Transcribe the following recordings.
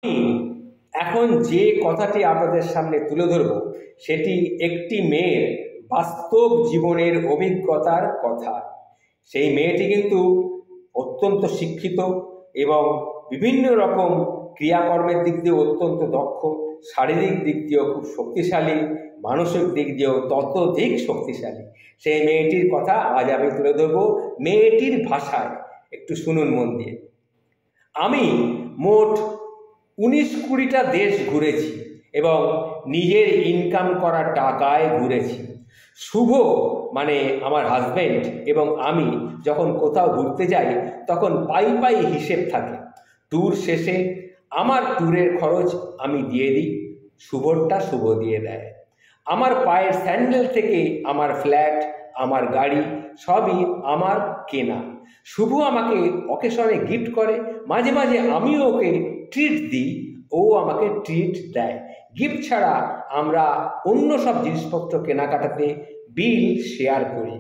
আমি এখন যে কথাটি আপনাদের সামনে তুলে ধরব সেটি একটি মেয়ের বাস্তব জীবনের অভিজ্ঞতার কথা। সেই মেয়েটি কিন্তু অত্যন্ত শিক্ষিত এবং বিভিন্ন রকম ক্রিয়াকর্মের দিক দিয়ে অত্যন্ত দক্ষ, শারীরিক দিক দিয়েও খুব শক্তিশালী, মানসিক দিক দিয়েও ততোধিক শক্তিশালী। সেই মেয়েটির কথা আজ আমি তুলে ধরব মেয়েটির ভাষায়। একটু শুনুন মন দিয়ে। আমি মোট 19-20টা দেশ ঘুরেছি এবং নিজের ইনকাম করা টাকায় ঘুরেছি। শুভ মানে আমার হাজব্যান্ড এবং আমি যখন কোথাও ঘুরতে যাই তখন পাই পাই হিসেব থাকে। ট্যুর শেষে আমার ট্যুরের খরচ আমি দিয়ে দিই, শুভরটা শুভ দিয়ে দেয়। আমার পায়ের স্যান্ডেল থেকে আমার ফ্ল্যাট, আমার গাড়ি সবই আমার কেনা। শুভ আমাকে অকেশনে গিফট করে, মাঝে মাঝে আমিও ওকে ট্রিট দিই, ও আমাকে ট্রিট দেয়। গিফট ছাড়া আমরা অন্য সব জিনিসপত্র কেনাকাটাতে বিল শেয়ার করি।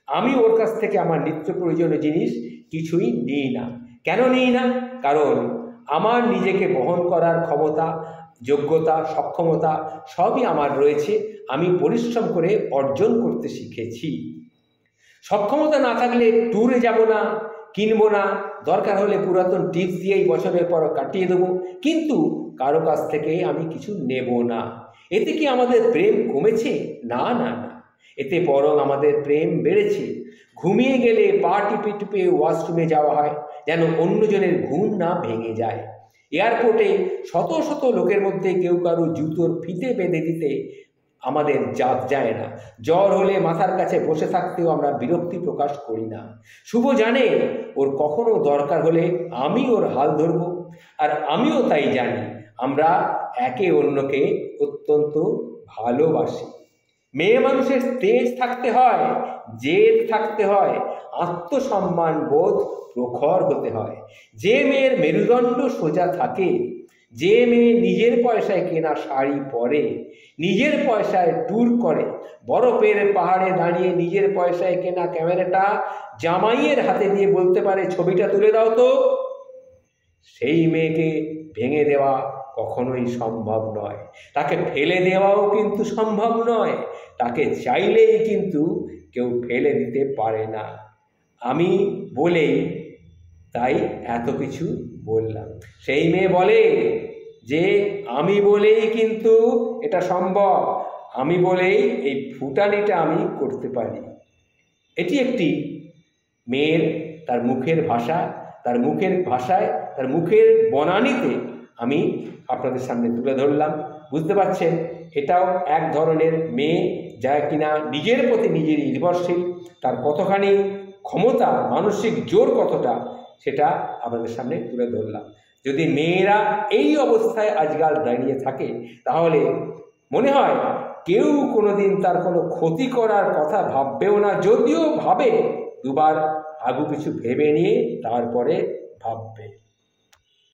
আমি ওর কাছ থেকে আমার নিত্য প্রয়োজনীয় জিনিস কিছুই নিই না। কেন নিই না? কারণ আমার নিজেকে বহন করার ক্ষমতা, যোগ্যতা, সক্ষমতা সবই আমার রয়েছে। আমি পরিশ্রম করে অর্জন করতে শিখেছি। সক্ষমতা না থাকলে ট্যুরে যাব না, কিনবো না, দরকার হলে পুরাতন টিপস দিয়েই বছরের পর কাটিয়ে দেবো, কিন্তু কারো কাছ থেকে আমি কিছু নেব না। এতে কি আমাদের প্রেম কমেছে? না না না, এতে বরং আমাদের প্রেম বেড়েছে। ঘুমিয়ে গেলে পা টিপে টিপে ওয়াশরুমে যাওয়া হয় যেন অন্যজনের ঘুম না ভেঙে যায়। এয়ারপোর্টে শত শত লোকের মধ্যে কেউ কারো জুতোর ফিতে বেঁধে দিতে আমাদের জাত যায় না। জ্বর হলে মাথার কাছে বসে থাকতেও আমরা বিরক্তি প্রকাশ করি না। শুভ জানে ওর কখনো দরকার হলে আমি ওর হাল ধরব, আর আমিও তাই জানি। আমরা একে অন্যকে অত্যন্ত ভালোবাসি। মেয়ে মানুষের তেজ থাকতে হয়, জেদ থাকতে হয়, আত্মসম্মান বোধ প্রখর হতে হয়। যে মেয়ের মেরুদণ্ড সোজা থাকে, যে মেয়ে নিজের পয়সায় কেনা শাড়ি পরে, নিজের পয়সায় ট্যুর করে, বরফের পাহাড়ে দাঁড়িয়ে নিজের পয়সায় কেনা ক্যামেরাটা জামাইয়ের হাতে দিয়ে বলতে পারে ছবিটা তুলে দাও তো, সেই মেয়েকে ভেঙে দেওয়া কখনোই সম্ভব নয়। তাকে ফেলে দেওয়াও কিন্তু সম্ভব নয়। তাকে চাইলেই কিন্তু কেউ ফেলে দিতে পারে না। আমি বলেই তাই এত কিছু বললাম। সেই মেয়ে বলে যে আমি বলেই কিন্তু এটা সম্ভব, আমি বলেই এই ফুটানিটা আমি করতে পারি। এটি একটি মেয়ের তার মুখের ভাষা, তার মুখের ভাষায়, তার মুখের বনানীতে আমি আপনাদের সামনে তুলে ধরলাম। বুঝতে পারছেন, এটাও এক ধরনের মেয়ে যা কিনা নিজের প্রতি নিজের নির্ভরশীল। তার কতখানি ক্ষমতা, মানসিক জোর কতটা, সেটা আপনাদের সামনে তুলে ধরলাম। যদি মেয়েরা এই অবস্থায় আজকাল দাঁড়িয়ে থাকে তাহলে মনে হয় কেউ কোনোদিন তার কোনো ক্ষতি করার কথা ভাববেও না। যদিও ভাবে, দুবার আগু পিছু ভেবে নিয়ে তারপরে ভাববে।